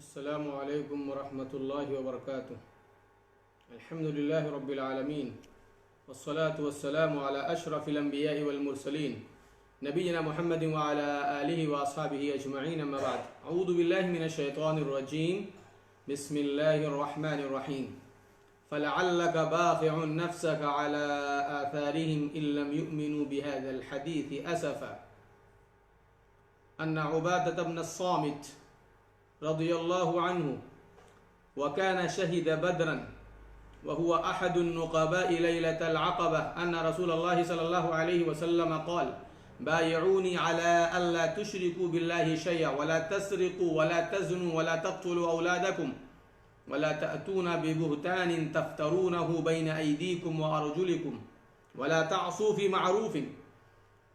अस्सलामु अलैकुम वरहमतुल्लाहि वबरकातुह। अल्हम्दुलिल्लाहि रब्बिल आलमीन वस्सलातु वस्सलामु अला अशरफिल अंबिया'i वल मुरसलीन नबीना मुहम्मदिन व अला आलिहि व अस्हाबिहि अजमईन, अम्मा बाद। अऊज़ु बिल्लाहि मिनश शैतानिर रजीम। बिस्मिल्लाहिर रहमानिर रहीम। फलअल्लक बाक़िउन नफ्सक अला आथारिहिम इल्लम युमिनु बिहाज़ल हदीथि असफ़ा। अन्ना उबादत इब्न अस्सामित रज़ियल्लाहु अन्हु वकान शहीद बद्रन वहुवा अहदुन नुक़बाइ लैलतल अक़बा अन्ना रसूलल्लाहि सल्लल्लाहु अलैहि वसल्लम क़ाल बायऊनी अला अल्ला तुशरिकू बिल्लाहि शयअ वला तस्रिकू वला तज़्नु वला तक़्तुलू औलादकुम वला तअतूना बिबुहतानिन तफ्तरूनहु बैन अयदीकुम व अर्जुलिकुम वला तअसू फ़ी मअरूफ़िन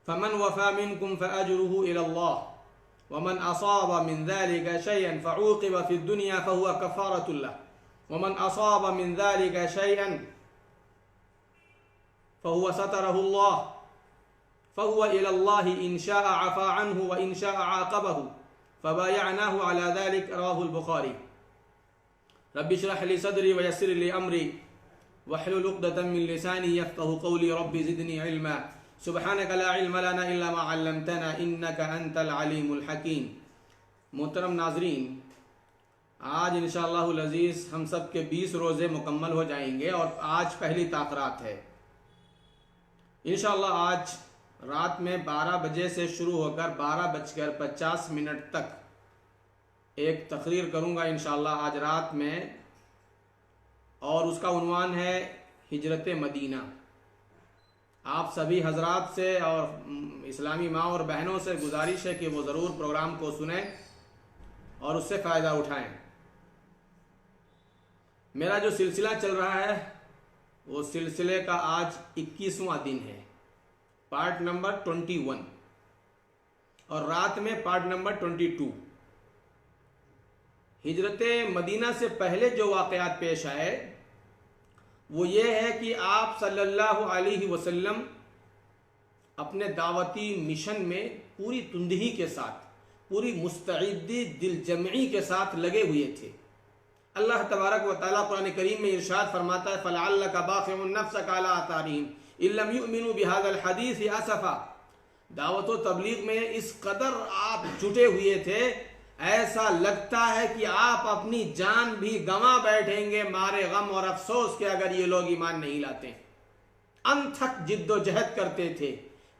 फ़मन वफ़ा मिनकुम फ़अज्रुहु इलल्लाह वमन असाब मिन ज़ालिका शयअन फ़ऊक़िब फ़िद दुनिया फ़हुवा कफ़ारतुल लह वमन असाब मिन ज़ालिका शयअन फ़हुवा सतरहुल्लाह फ़हुवा इलल्लाहि इन शाअ अफ़ा अन्हु व इन शाअ आक़बहु फ़बायअनाहु अला ज़ालिक। रवाहुल बुख़ारी। रब्बि इश्रह ली सदरी व यस्सिर ली अमरी वहलुल उक़दतम मिन लिसानी यफ़क़हू क़ौली रब्बि ज़िदनी इल्मा सुब्हानक ला इल्म लना इल्ला मा अल्लमतना इन्नका अंतल अलीमुल हकीम। मोहतरम नाज़रीन, आज इंशाअल्लाहुल अज़ीज़ हम सब के 20 रोज़े मुकम्मल हो जाएंगे और आज पहली ताक़रात है। इंशाअल्लाह आज रात में 12 बजे से शुरू होकर 12:50 तक एक तकरीर करूँगा इंशाअल्लाह आज रात में, और उसका उन्वान है हिजरत मदीना। आप सभी हजरात से और इस्लामी माँ और बहनों से गुजारिश है कि वो ज़रूर प्रोग्राम को सुनें और उससे फ़ायदा उठाएं। मेरा जो सिलसिला चल रहा है वो सिलसिले का आज 21वां दिन है, पार्ट नंबर 21, और रात में पार्ट नंबर 22। हिजरत मदीना से पहले जो वाक़यात पेश आए वो ये है कि आप सल्लल्लाहु अलैहि वसल्लम अपने दावती मिशन में पूरी तुंदही के साथ, पूरी मुस्तइद्दी दिलजमई के साथ लगे हुए थे। अल्लाह तबारक व तआला कुरान करीम में इरशाद फरमाता है फलअल्लक बाक़िउन नफ्सक अला आथारिहिम इल्लम युमिनु बिहाज़ल हदीस असफ़ा। दावत व तबलीग में इस कदर आप जुटे हुए थे, ऐसा लगता है कि आप अपनी जान भी गंवा बैठेंगे मारे गम और अफसोस के अगर ये लोग ईमान नहीं लाते। अनथक जिद्दोजहद करते थे,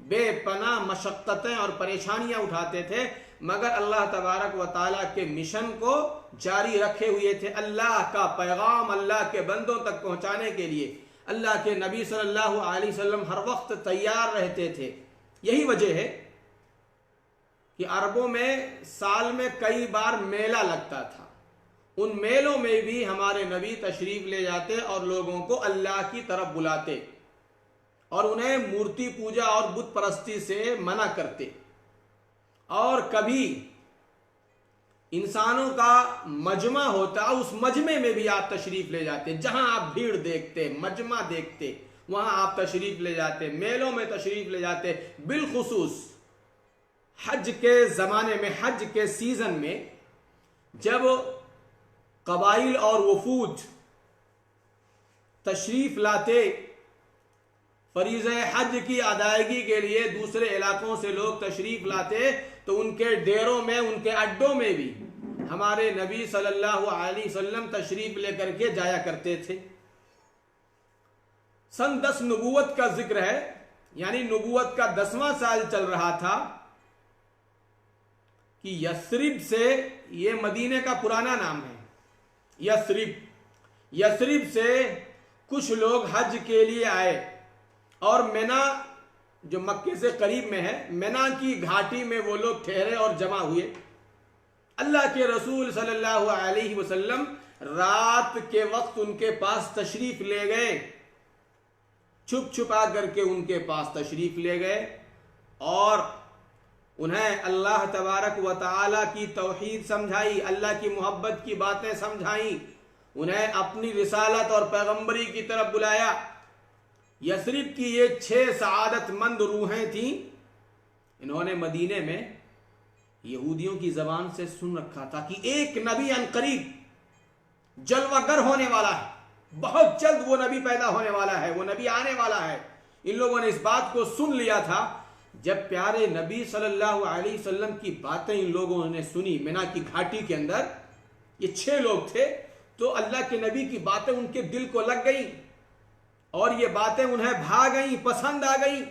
बेपनाह मशक्क़तें और परेशानियां उठाते थे, मगर अल्लाह तबारक व ताला के मिशन को जारी रखे हुए थे। अल्लाह का पैगाम अल्लाह के बंदों तक पहुंचाने के लिए अल्लाह के नबी सल्लल्लाहु अलैहि वसल्लम हर वक्त तैयार रहते थे। यही वजह है कि अरबों में साल में कई बार मेला लगता था। उन मेलों में भी हमारे नबी तशरीफ ले जाते और लोगों को अल्लाह की तरफ बुलाते और उन्हें मूर्ति पूजा और बुत परस्ती से मना करते। और कभी इंसानों का मजमा होता, उस मजमे में भी आप तशरीफ ले जाते। जहां आप भीड़ देखते, मजमा देखते, वहां आप तशरीफ ले जाते, मेलों में तशरीफ ले जाते। बिलखुसूस हज के ज़माने में, हज के सीज़न में, जब कबाइल और वफूद तशरीफ लाते फरीज़े हज की अदायगी के लिए, दूसरे इलाकों से लोग तशरीफ लाते, तो उनके डेरों में, उनके अड्डों में भी हमारे नबी सल्लल्लाहु अलैहि वसल्लम तशरीफ लेकर के जाया करते थे। सन 10 नबूवत का जिक्र है, यानी नबूवत का 10वां साल चल रहा था कि यस्रिब से, ये मदीने का पुराना नाम है यस्रिब से कुछ लोग हज के लिए आए और मिना, जो मक्के से करीब में है, मिना की घाटी में वो लोग ठहरे और जमा हुए। अल्लाह के रसूल सल्लल्लाहु अलैहि वसल्लम रात के वक्त उनके पास तशरीफ ले गए, छुप छुपा करके उनके पास तशरीफ ले गए और उन्हें अल्लाह तबारक व तआला की तौहीद समझाई, अल्लाह की मोहब्बत की बातें समझाई, उन्हें अपनी रिसालत और पैगंबरी की तरफ बुलाया। यस्रिब की ये 6 सआदतमंद रूहें थीं, इन्होंने मदीने में यहूदियों की जबान से सुन रखा था कि एक नबी अनकरीब जलवागर होने वाला है, बहुत जल्द वो नबी पैदा होने वाला है, वो नबी आने वाला है। इन लोगों ने इस बात को सुन लिया था। जब प्यारे नबी सल्लल्लाहु अलैहि वसल्लम की बातें इन लोगों ने सुनी मिना की घाटी के अंदर, ये 6 लोग थे, तो अल्लाह के नबी की बातें उनके दिल को लग गई और ये बातें उन्हें भा गई, पसंद आ गई।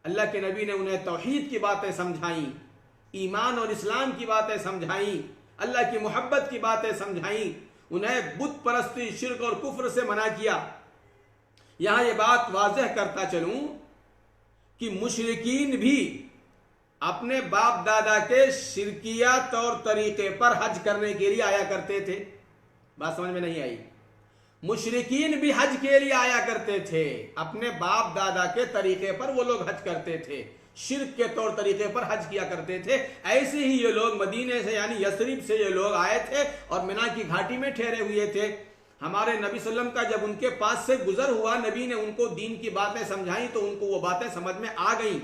अल्लाह के नबी ने उन्हें तौहीद की बातें समझाई, ईमान और इस्लाम की बातें समझाई, अल्लाह की मोहब्बत की बातें समझाई, उन्हें बुत परस्ती, शिर्क और कुफ्र से मना किया। यहां यह बात वाज़ेह करता चलूं कि मुशरिकीन भी अपने बाप दादा के शिरकिया तौर तरीके पर हज करने के लिए आया करते थे। बात समझ में नहीं आई? मुशरिकीन भी हज के लिए आया करते थे, अपने बाप दादा के तरीके पर वो लोग हज करते थे, शिर्क के तौर तरीके पर हज किया करते थे। ऐसे ही ये लोग मदीने से यानी यसरिब से ये लोग आए थे और मिना की घाटी में ठहरे हुए थे। हमारे नबी सल्लम का जब उनके पास से गुजर हुआ, नबी ने उनको दीन की बातें समझाई तो उनको वो बातें समझ में आ गई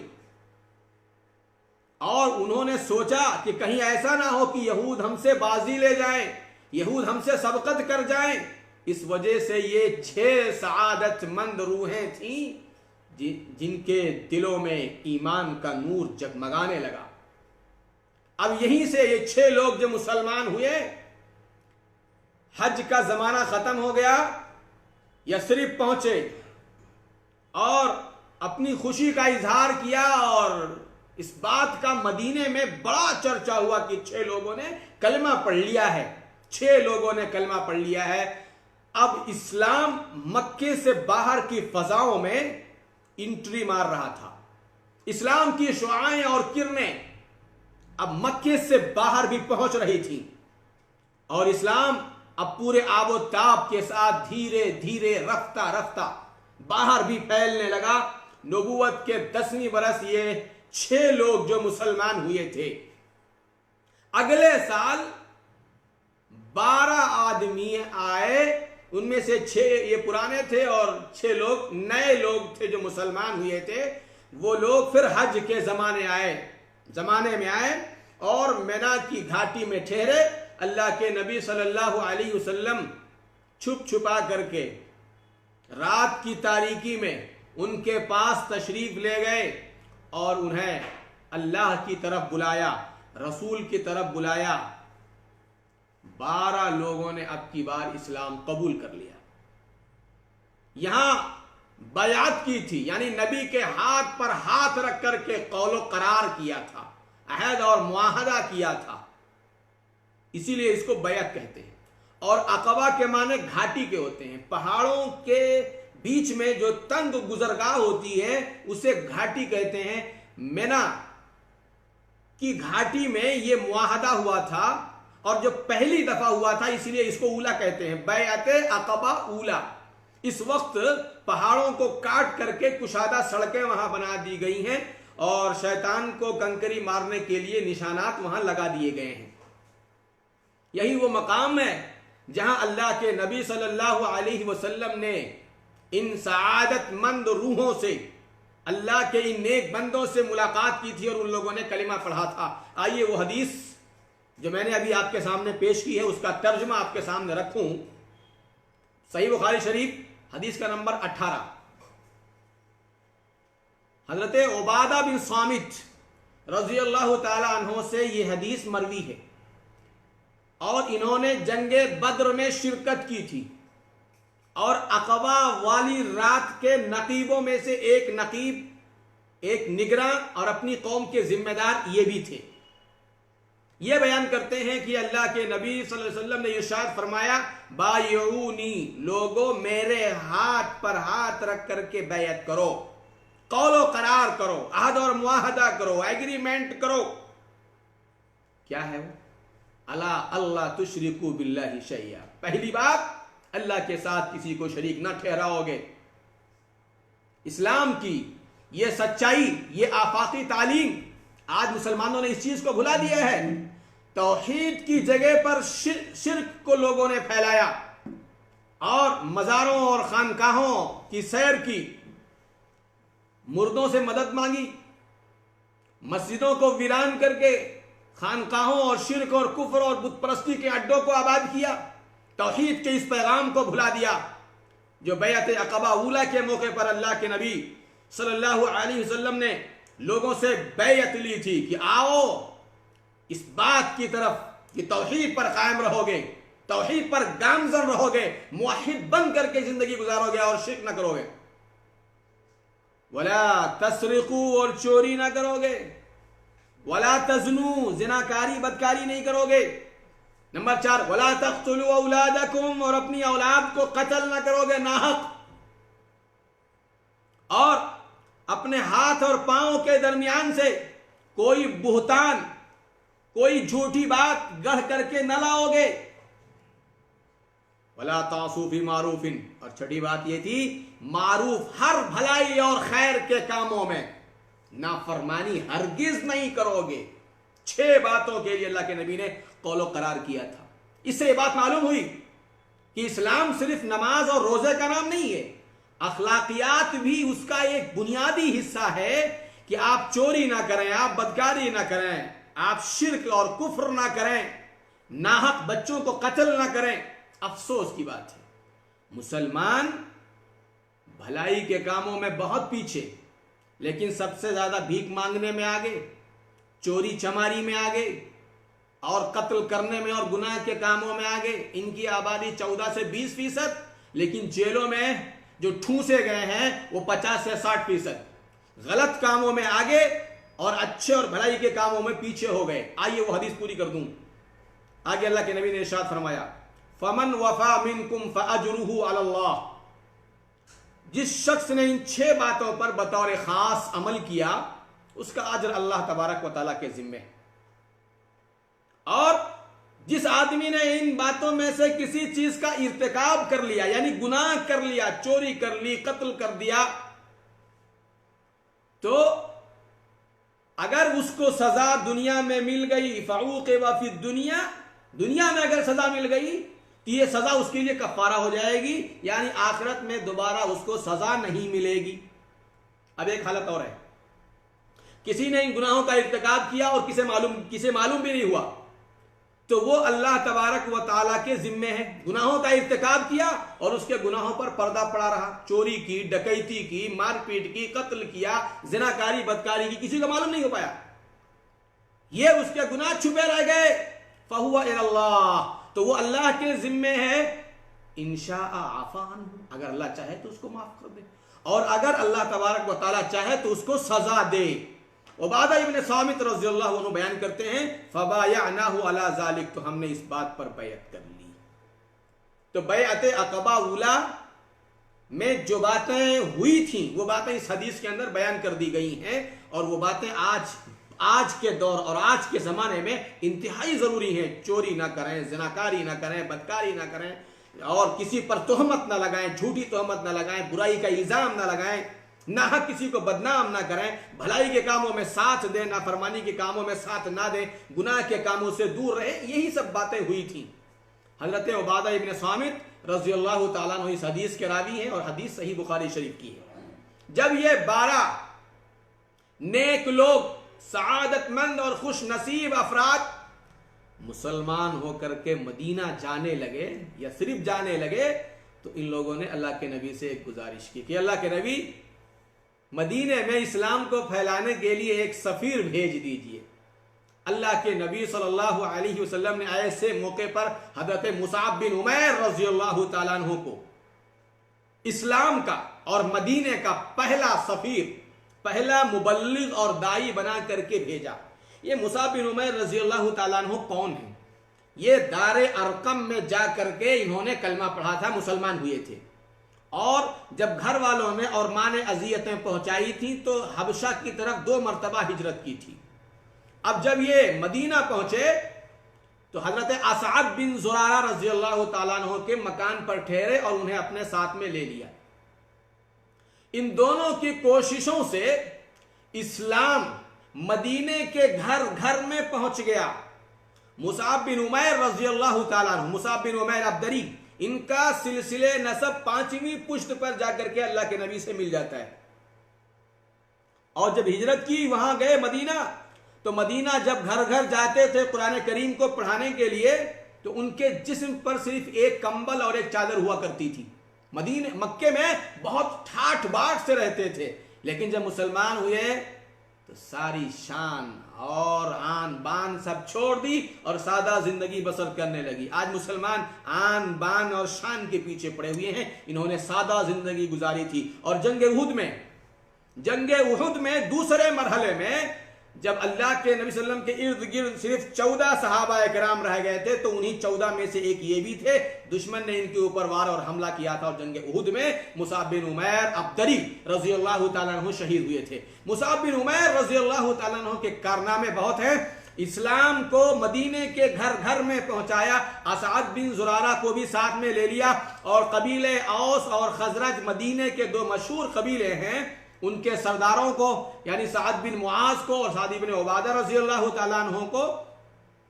और उन्होंने सोचा कि कहीं ऐसा ना हो कि यहूद हमसे बाजी ले जाएं, यहूद हमसे सबकत कर जाएं। इस वजह से ये 6 सआदतमंद रूहें थीं जिनके दिलों में ईमान का नूर जगमगाने लगा। अब यहीं से ये 6 लोग जो मुसलमान हुए, हज का जमाना खत्म हो गया, यसरिब पहुंचे और अपनी खुशी का इजहार किया और इस बात का मदीने में बड़ा चर्चा हुआ कि 6 लोगों ने कलमा पढ़ लिया है, 6 लोगों ने कलमा पढ़ लिया है। अब इस्लाम मक्के से बाहर की फजाओं में इंट्री मार रहा था। इस्लाम की शुआएं और किरणें अब मक्के से बाहर भी पहुंच रही थी और इस्लाम अब पूरे आबोताब के साथ धीरे धीरे रफ्ता रफ्ता बाहर भी फैलने लगा। नबूवत के 10वीं बरस ये 6 लोग जो मुसलमान हुए थे, अगले साल 12 आदमी आए, उनमें से 6 ये पुराने थे और 6 लोग नए लोग थे जो मुसलमान हुए थे। वो लोग फिर हज के जमाने में आए और मिना की घाटी में ठहरे। अल्लाह के नबी सल्लल्लाहु अलैहि वसल्लम छुप छुपा करके रात की तारीकी में उनके पास तशरीफ ले गए और उन्हें अल्लाह की तरफ बुलाया, रसूल की तरफ बुलाया। 12 लोगों ने अब की बार इस्लाम कबूल कर लिया। यहां बयात की थी, यानी नबी के हाथ पर हाथ रख करके कौलो करार किया था, अहद और मुआहदा किया था, इसीलिए इसको बयात कहते हैं। और अकबा के माने घाटी के होते हैं, पहाड़ों के बीच में जो तंग गुजरगाह होती है उसे घाटी कहते हैं। मिना की घाटी में यह मुआहदा हुआ था और जो पहली दफा हुआ था, इसीलिए इसको ऊला कहते हैं, बैअते अकबा ऊला। इस वक्त पहाड़ों को काट करके कुशादा सड़कें वहां बना दी गई हैं और शैतान को कंकरी मारने के लिए निशानात वहां लगा दिए गए हैं। यही वो मकाम है जहां अल्लाह के नबी सल्लल्लाहु अलैहि वसल्लम ने इन सआदतमंद रूहों से, अल्लाह के इन नेक बंदों से मुलाकात की थी और उन लोगों ने कलिमा पढ़ा था। आइए वो हदीस जो मैंने अभी आपके सामने पेश की है उसका तर्जुमा आपके सामने रखूं। सही बुखारी शरीफ हदीस का नंबर 18। हजरत उबादा बिन सामित रज़ी अल्लाह ताला अन्हो से यह हदीस मरवी है और इन्होंने जंगे बद्र में शिरकत की थी और अकबा वाली रात के नकीबों में से एक नकीब, एक निगरां और अपनी कौम के जिम्मेदार ये भी थे। ये बयान करते हैं कि अल्लाह के नबी सल्लल्लाहु अलैहि वसल्लम ने इरशाद फरमाया, बायूनी, लोगों मेरे हाथ पर हाथ रख करके बैयत करो, कौलो करार करो, अहद और मुआहदा करो, एग्रीमेंट करो। क्या है वो? अला अल्लाह तुशरिकू बिल्लाहि शैया। पहली बात, अल्लाह के साथ किसी को शरीक ना ठहराओगे। इस्लाम की ये सच्चाई, ये आफाकी तालीम, आज मुसलमानों ने इस चीज को भुला दिया है। तौहीद की जगह पर शिर्क को लोगों ने फैलाया और मज़ारों और खानकाहों की सैर की, मुर्दों से मदद मांगी, मस्जिदों को वीरान करके खानकाहों और शिर्क और कुफ्र और बुत परस्ती के अड्डों को आबाद किया, तौहीद के इस पैगाम को भुला दिया जो बैअत अक़बा ऊला के मौके पर अल्लाह के नबी सल्लल्लाहु अलैहि वसल्लम ने लोगों से बैअत ली थी कि आओ इस बात की तरफ कि तौहीद पर कायम रहोगे, तौहीद पर गामजन रहोगे, मुवहिद बन करके जिंदगी गुजारोगे और शिर्क न करोगे। वला तसरिकू, और चोरी ना करोगे, वला तज़नू, जिनाकारी बदकारी नहीं करोगे। नंबर 4, वला तक़्तुलू औलादकुम, और अपनी औलाद को कत्ल ना करोगे नाहक, और अपने हाथ और पांव के दरमियान से कोई बुहतान, कोई झूठी बात गढ़ करके न लाओगे। वला तासू फी मारूफिन, और छठी बात यह थी मारूफ, हर भलाई और खैर के कामों में नाफरमानी हरगिज नहीं करोगे। 6 बातों के लिए अल्लाह के नबी ने कौलो करार किया था। इससे बात मालूम हुई कि इस्लाम सिर्फ नमाज और रोजे का नाम नहीं है, अखलाकियात भी उसका एक बुनियादी हिस्सा है कि आप चोरी ना करें, आप बदकारी ना करें, आप शिर्क और कुफ्र ना करें, नाहक बच्चों को कत्ल ना करें। अफसोस की बात है मुसलमान भलाई के कामों में बहुत पीछे, लेकिन सबसे ज्यादा भीख मांगने में आगे, चोरी चमारी में आगे, और कत्ल करने में और गुनाह के कामों में आगे। इनकी आबादी 14 से 20%, लेकिन जेलों में जो ठूसे गए हैं वो 50 से 60%। गलत कामों में आगे और अच्छे और भलाई के कामों में पीछे हो गए। आइए वो हदीस पूरी कर दूं। आगे अल्लाह के नबी ने इरशाद फरमाया, फमन वफा मिनकुम फअजरुहु अलल्लाह, जिस शख्स ने इन 6 बातों पर बतौर खास अमल किया उसका अजर अल्लाह तबारक व तआला के जिम्मे है। और जिस आदमी ने इन बातों में से किसी चीज का इर्तिकाब कर लिया, यानी गुनाह कर लिया, चोरी कर ली, कत्ल कर दिया, तो अगर उसको सजा दुनिया में मिल गई, फ़ऊक़िब फ़ी दुनिया, दुनिया में अगर सजा मिल गई तो ये सजा उसके लिए कफ़ारा हो जाएगी, यानी आखिरत में दोबारा उसको सजा नहीं मिलेगी। अब एक हालत और है, किसी ने इन गुनाहों का इर्तिकाब किया और किसे मालूम भी नहीं हुआ, तो वो अल्लाह तबारक व तआला के जिम्मे है। गुनाहों का इर्तिकाब किया और उसके गुनाहों पर पर्दा पड़ा रहा, चोरी की, डकैती की, मारपीट की, कत्ल किया, जिनाकारी बदकारी की, किसी को मालूम नहीं हो पाया, ये उसके गुनाह छुपे रह गए। फहुवा इलल्लाह, तो वो अल्लाह के जिम्मे है। इंशाअ आफा अन्हु, अगर अल्लाह चाहे तो उसको माफ कर दे, और अगर अल्लाह तबारक व तआला चाहे तो उसको सजा दे। उबादा इब्न सामित रज़ियल्लाहु अन्हु बयान करते हैं, फबायअनाहु अला ज़ालिक, तो हमने इस बात पर बैअत कर ली। तो बैअत अक़बा ऊला में जो बातें हुई थी वो बातें इस हदीस के अंदर बयान कर दी गई हैं, और वो बातें आज के दौर और आज के ज़माने में इंतहाई ज़रूरी है। चोरी ना करें, जिनाकारी ना करें, बदकारी ना करें, और किसी पर तोहमत ना लगाएं, झूठी तोहमत ना लगाएं, बुराई का इल्ज़ाम ना लगाएं, ना किसी को बदनाम ना करें, भलाई के कामों में साथ दें, नाफरमानी के कामों में साथ ना दें, गुनाह के कामों से दूर रहे। यही सब बातें हुई थी। हजरत उबादा इब्न सामित रज़ियल्लाहु ताला अन्हु इस हदीस के रावी हैं और हदीस सही बुखारी शरीफ की है। जब ये 12 नेक लोग, सआदतमंद और खुश नसीब अफराद मुसलमान होकर के मदीना जाने लगे या सिर्फ जाने लगे, तो इन लोगों ने अल्लाह के नबी से एक गुजारिश की कि अल्लाह के नबी, मदीने में इस्लाम को फैलाने के लिए एक सफीर भेज दीजिए। अल्लाह के नबी सल्लल्लाहु अलैहि वसल्लम ने ऐसे मौके पर हजरत मुसाब बिन उमैर रज़ियल्लाहु ताला अन्हु को इस्लाम का और मदीने का पहला सफीर, पहला मुबल्लिग और दाई बना करके भेजा। ये मुसाब बिन उमैर रज़ियल्लाहु ताला अन्हु कौन है? ये दारे अरकम में जा करके इन्होंने कलमा पढ़ा था, मुसलमान हुए थे, और जब घर वालों ने और माँ ने अजियतें पहुंचाई थी तो हबशा की तरफ 2 मरतबा हिजरत की थी। अब जब ये मदीना पहुंचे तो हजरत असअद बिन ज़ुरारा रज़ियल्लाहु ताला अन्हु के मकान पर ठहरे और उन्हें अपने साथ में ले लिया। इन दोनों की कोशिशों से इस्लाम मदीने के घर घर में पहुंच गया। मुसाब बिन उमैर रज़ियल्लाहु ताला अन्हु, मुसाब बिन उमैर अब्दरी, इनका सिलसिले नसब 5वीं पुश्त पर जाकर के अल्लाह के नबी से मिल जाता है। और जब हिजरत की, वहां गए मदीना, तो मदीना जब घर घर जाते थे कुरान करीम को पढ़ाने के लिए, तो उनके जिस्म पर सिर्फ एक कंबल और एक चादर हुआ करती थी। मदीने मक्के में बहुत ठाठ बाट से रहते थे, लेकिन जब मुसलमान हुए तो सारी शान और आन बान सब छोड़ दी और सादा जिंदगी बसर करने लगी। आज मुसलमान आन बान और शान के पीछे पड़े हुए हैं, इन्होंने सादा जिंदगी गुजारी थी। और जंगे उहुद में दूसरे मरहले में जब अल्लाह के नबी सल्लल्लाहु अलैहि वसल्लम के इर्द गिर्द सिर्फ 14 सहाबा किराम रह गए थे, तो उन्हीं 14 में से एक ये भी थे। दुश्मन ने इनके ऊपर वार और हमला किया था, और जंगे उहुद में मुसाब बिन उमैर अब्दरी रजी अल्लाह तआला अन्हु शहीद हुए थे। मुसाब बिन उमैर रजी अल्लाह तआला अन्हु के कारनामे बहुत हैं। इस्लाम को मदीने के घर घर में पहुंचाया। असअद बिन जुरारा को भी साथ में ले लिया, और कबीले औस और खजरज मदीने के दो मशहूर कबीले हैं, उनके सरदारों को यानी साद बिन मुआज को और साद बिन उबादा रजी अल्लाह तआला अन्हु को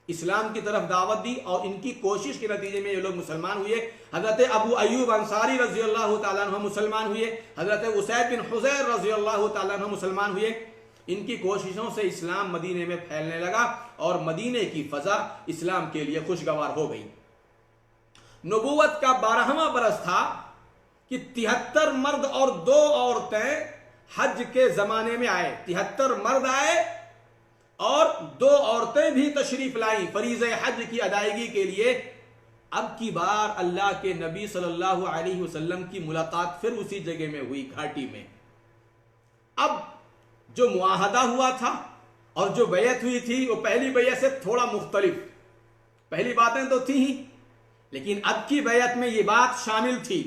इस्लाम की तरफ दावत दी, और इनकी कोशिश के नतीजे में ये लोग मुसलमान हुए। हजरत अबू अयूब अंसारी रजी अल्लाह तआला अन्हु मुसलमान हुए। हजरत उसैद बिन हुज़ैर रजी अल्लाह तआला अन्हु मुसलमान हुए। इनकी कोशिशों से इस्लाम मदीने में फैलने लगा, और मदीने की फजा इस्लाम के लिए खुशगवार हो गई। नबूवत का 12वां बरस था कि 73 मर्द और 2 औरतें हज के जमाने में आए। 73 मर्द आए और 2 औरतें भी तशरीफ लाई फरीज़े हज की अदायगी के लिए। अब की बार अल्लाह के नबी सल्लल्लाहु अलैहि वसल्लम की मुलाकात फिर उसी जगह में हुई, घाटी में। अब जो मुआहदा हुआ था और जो बैयत हुई थी, वो पहली बैयत से थोड़ा मुख्तलिफ। पहली बातें तो थी ही, लेकिन अब की बैयत में ये बात शामिल थी।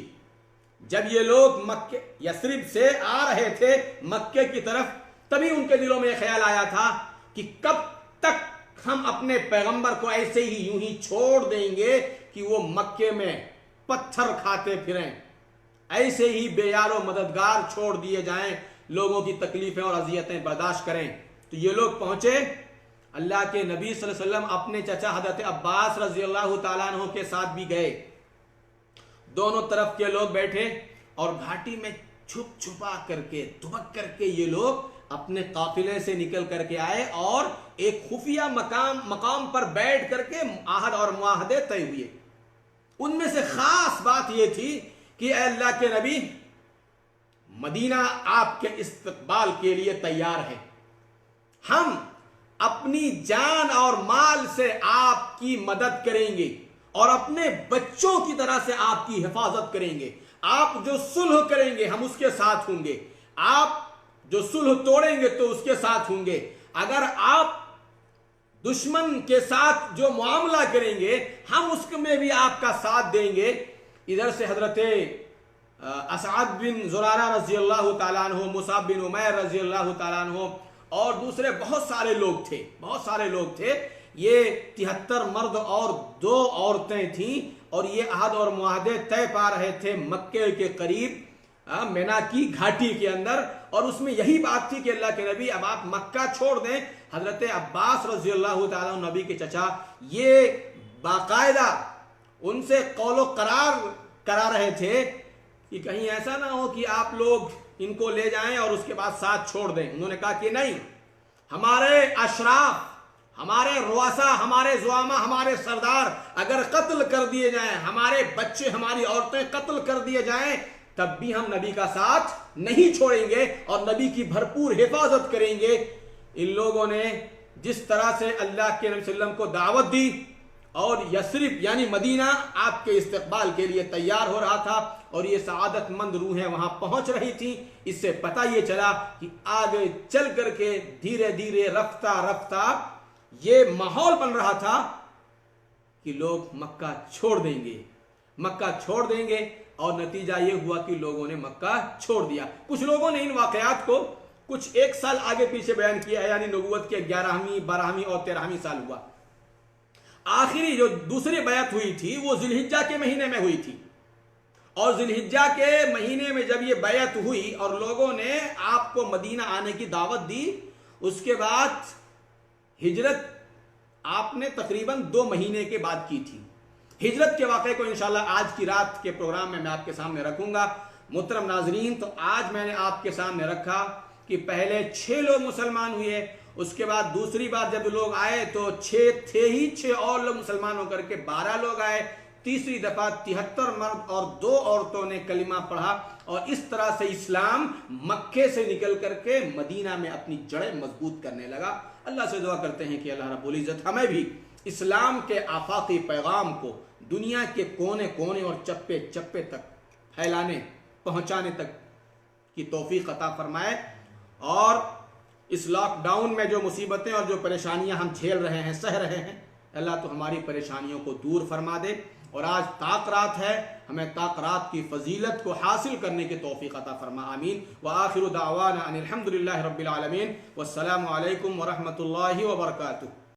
जब ये लोग मक्के यस्रिब से आ रहे थे मक्के की तरफ, तभी उनके दिलों में ख्याल आया था कि कब तक हम अपने पैगंबर को ऐसे ही यूं ही छोड़ देंगे कि वो मक्के में पत्थर खाते फिरें, ऐसे ही बेयारो मददगार छोड़ दिए जाएं, लोगों की तकलीफें और अजियतें बर्दाश्त करें। तो ये लोग पहुंचे। अल्लाह के नबी सल्लल्लाहु अलैहि वसल्लम अपने चचा हजरत अब्बास रजी अल्लाह तआला अन्हु के साथ भी गए। दोनों तरफ के लोग बैठे, और घाटी में छुप छुपा करके दुबक करके ये लोग अपने काफिले से निकल करके आए, और एक खुफिया मकाम पर बैठ करके आहद और मुआहदे तय हुए। उनमें से खास बात यह थी कि अल्लाह के नबी, मदीना आपके इस्तकबाल के लिए तैयार है। हम अपनी जान और माल से आपकी मदद करेंगे, और अपने बच्चों की तरह से आपकी हिफाजत करेंगे। आप जो सुलह करेंगे हम उसके साथ होंगे, आप जो सुलह तोड़ेंगे तो उसके साथ होंगे। अगर आप दुश्मन के साथ जो मामला करेंगे हम उसमें भी आपका साथ देंगे। इधर से हजरत असअद बिन जुरारा रजी अल्लाह तआला अन्हु, मुसाब बिन उमैर रजी अल्लाह तआला अन्हु, और दूसरे बहुत सारे लोग थे। ये 73 मर्द और 2 औरतें थीं, और ये अहद और मुआहदे तय पा रहे थे मक्के के करीब मेना की घाटी के अंदर। और उसमें यही बात थी कि अल्लाह के नबी अब आप मक्का छोड़ दें। हजरत अब्बास रजी अल्लाह तआला नबी के चचा ये बाकायदा उनसे कौलो करार करा रहे थे कि कहीं ऐसा ना हो कि आप लोग इनको ले जाएं और उसके बाद साथ छोड़ दें। उन्होंने कहा कि नहीं, हमारे अशराफ, हमारे रुआसा, हमारे जुआमा, हमारे सरदार अगर कत्ल कर दिए जाएं, हमारे बच्चे, हमारी औरतें कत्ल कर दिए जाएं, तब भी हम नबी का साथ नहीं छोड़ेंगे और नबी की भरपूर हिफाजत करेंगे। इन लोगों ने जिस तरह से अल्लाह के नबी सल्लल्लाहु अलैहि वसल्लम को दावत दी, और यस्रिब यानी मदीना आपके इस्तकबाल के लिए तैयार हो रहा था, और ये सआदतमंद रूहें वहां पहुंच रही थी। इससे पता ये चला कि आगे चल करके धीरे धीरे रफ्ता रफ्ता ये माहौल बन रहा था कि लोग मक्का छोड़ देंगे, और नतीजा ये हुआ कि लोगों ने मक्का छोड़ दिया। कुछ लोगों ने इन वाकयात को कुछ 1 साल आगे पीछे बयान किया है, यानी नबूवत के 11वीं, 12वीं और 13वीं साल हुआ। आखिरी जो दूसरी बैत हुई थी वो जिलहिज्जा के महीने में हुई थी, और जिलहिज्जा के महीने में जब ये बैत हुई और लोगों ने आपको मदीना आने की दावत दी, उसके बाद हिजरत आपने तकरीबन 2 महीने के बाद की थी। हिजरत के वाक़े को इंशाल्लाह आज की रात के प्रोग्राम में मैं आपके सामने रखूंगा। मुहतरम नाजरीन, तो आज मैंने आपके सामने रखा कि पहले 6 लोग मुसलमान हुए उसके बाद दूसरी बार जब लोग आए तो 6 थे ही, 6 और लोग मुसलमान होकर के 12 लोग आए। तीसरी दफा 73 मर्द और 2 औरतों ने कलिमा पढ़ा और इस तरह से इस्लाम मक्के से निकल करके मदीना में अपनी जड़ें मजबूत करने लगा। अल्लाह से दुआ करते हैं कि अल्लाह रब्बुल इज्जत हमें भी इस्लाम के आफाकी पैगाम को दुनिया के कोने कोने और चप्पे चप्पे तक फैलाने, पहुंचाने तक की तौफीक अता फरमाए। और इस लॉकडाउन में जो मुसीबतें और जो परेशानियां हम झेल रहे हैं, सह रहे हैं, अल्लाह तो हमारी परेशानियों को दूर फरमा दे। और आज ताक़रात है, हमें ताक़रात की फजीलत को हासिल करने की तौफीक अता फरमा। आमीन। व आखिरु दावाना अनिल हम्दुलिल्लाहि रब्बिल आलमीन। वस्सलामु अलैकुम व रहमतुल्लाहि व बरकातुहू।